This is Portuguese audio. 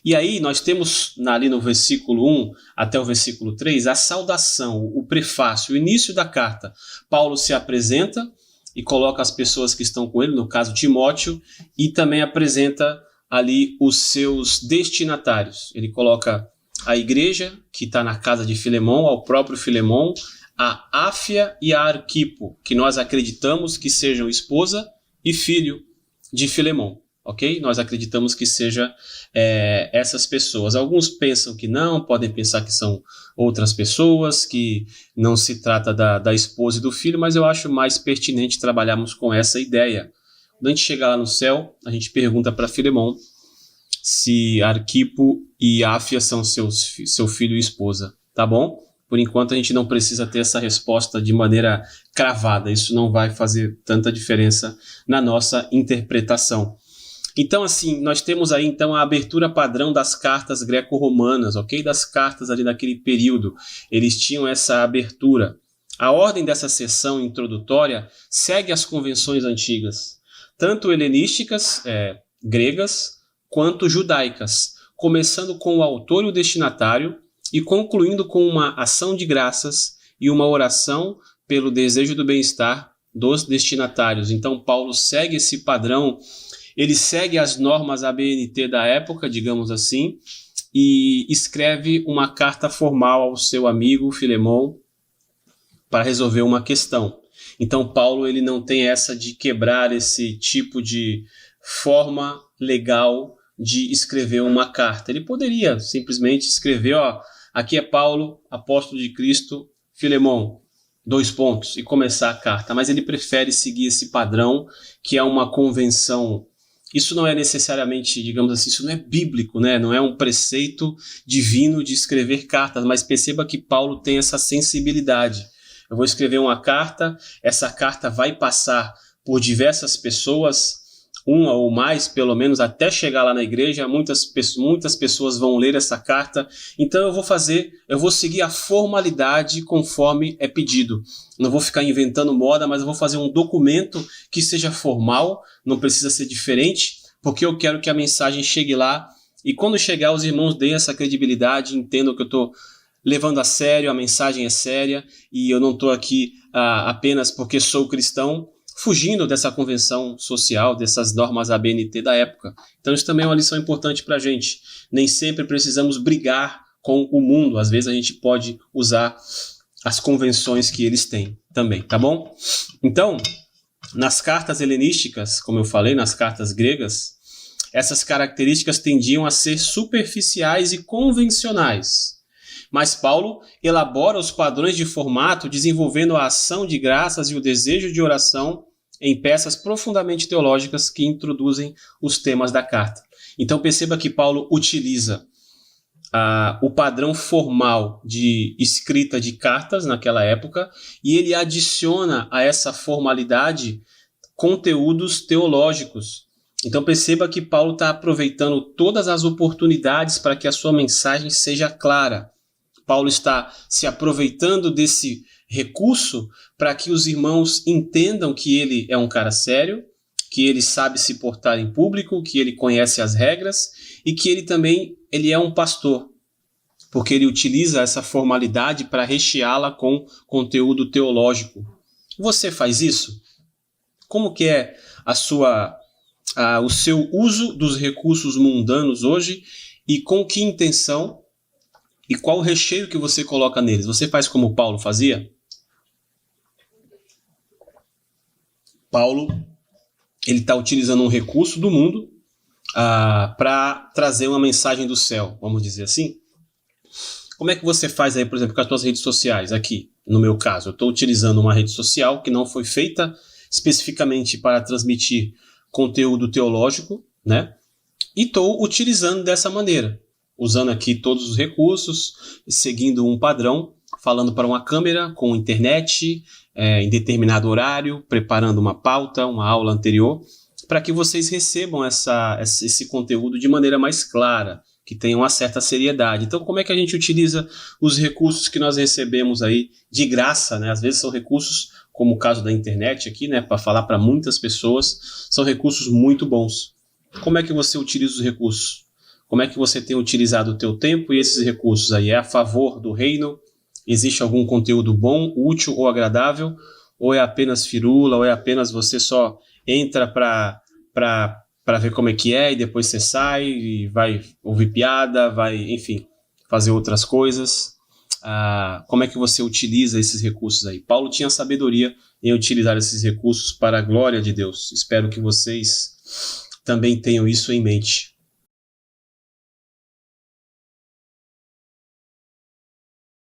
E aí nós temos ali no versículo 1 até o versículo 3 a saudação, o prefácio, o início da carta. Paulo se apresenta e coloca as pessoas que estão com ele, no caso Timóteo, e também apresenta ali os seus destinatários. Ele coloca a igreja, que está na casa de Filemão, ao próprio Filemão, a Áfia e a Arquipo, que nós acreditamos que sejam esposa e filho de Filemão. Ok? Nós acreditamos que seja essas pessoas. Alguns pensam que não, podem pensar que são outras pessoas, que não se trata da esposa e do filho, mas eu acho mais pertinente trabalharmos com essa ideia. Quando a gente chegar lá no céu, a gente pergunta para Filemão se Arquipo e Áfia são seu filho e esposa, tá bom? Por enquanto a gente não precisa ter essa resposta de maneira cravada, isso não vai fazer tanta diferença na nossa interpretação. Então, assim, nós temos aí então a abertura padrão das cartas greco-romanas, ok? Das cartas ali daquele período. Eles tinham essa abertura. A ordem dessa sessão introdutória segue as convenções antigas, tanto helenísticas, gregas, quanto judaicas, começando com o autor e o destinatário e concluindo com uma ação de graças e uma oração pelo desejo do bem-estar dos destinatários. Então, Paulo segue esse padrão. Ele segue as normas ABNT da época, digamos assim, e escreve uma carta formal ao seu amigo Filemão para resolver uma questão. Então, Paulo ele não tem essa de quebrar esse tipo de forma legal de escrever uma carta. Ele poderia simplesmente escrever, aqui é Paulo, apóstolo de Cristo, Filemão, 2 pontos, e começar a carta. Mas ele prefere seguir esse padrão, que é uma convenção. Isso não é necessariamente, digamos assim, isso não é bíblico, né? Não é um preceito divino de escrever cartas, mas perceba que Paulo tem essa sensibilidade. Eu vou escrever uma carta, essa carta vai passar por diversas pessoas, uma ou mais, pelo menos, até chegar lá na igreja. Muitas pessoas vão ler essa carta. Então eu vou seguir a formalidade conforme é pedido. Não vou ficar inventando moda, mas eu vou fazer um documento que seja formal, não precisa ser diferente, porque eu quero que a mensagem chegue lá. E quando chegar, os irmãos deem essa credibilidade, entendam que eu estou levando a sério, a mensagem é séria, e eu não estou aqui apenas porque sou cristão, fugindo dessa convenção social, dessas normas ABNT da época. Então isso também é uma lição importante para a gente. Nem sempre precisamos brigar com o mundo. Às vezes a gente pode usar as convenções que eles têm também, tá bom? Então, nas cartas helenísticas, como eu falei, nas cartas gregas, essas características tendiam a ser superficiais e convencionais. Mas Paulo elabora os padrões de formato, desenvolvendo a ação de graças e o desejo de oração em peças profundamente teológicas que introduzem os temas da carta. Então perceba que Paulo utiliza o padrão formal de escrita de cartas naquela época e ele adiciona a essa formalidade conteúdos teológicos. Então perceba que Paulo está aproveitando todas as oportunidades para que a sua mensagem seja clara. Paulo está se aproveitando desse recurso para que os irmãos entendam que ele é um cara sério, que ele sabe se portar em público, que ele conhece as regras e que ele é um pastor, porque ele utiliza essa formalidade para recheá-la com conteúdo teológico. Você faz isso? Como que é o seu uso dos recursos mundanos hoje e com que intenção? E qual o recheio que você coloca neles? Você faz como Paulo fazia? Paulo, ele está utilizando um recurso do mundo para trazer uma mensagem do céu, vamos dizer assim. Como é que você faz aí, por exemplo, com as suas redes sociais? Aqui, no meu caso, eu estou utilizando uma rede social que não foi feita especificamente para transmitir conteúdo teológico, né? E estou utilizando dessa maneira. Usando aqui todos os recursos, seguindo um padrão, falando para uma câmera, com internet, em determinado horário, preparando uma pauta, uma aula anterior, para que vocês recebam esse conteúdo de maneira mais clara, que tenha uma certa seriedade. Então, como é que a gente utiliza os recursos que nós recebemos aí de graça, né? Às vezes são recursos, como o caso da internet aqui, né? Para falar para muitas pessoas, são recursos muito bons. Como é que você utiliza os recursos? Como é que você tem utilizado o teu tempo e esses recursos aí? É a favor do reino? Existe algum conteúdo bom, útil ou agradável? Ou é apenas firula? Ou é apenas você só entra para ver como é que é e depois você sai e vai ouvir piada, vai, enfim, fazer outras coisas? Como é que você utiliza esses recursos aí? Paulo tinha sabedoria em utilizar esses recursos para a glória de Deus. Espero que vocês também tenham isso em mente.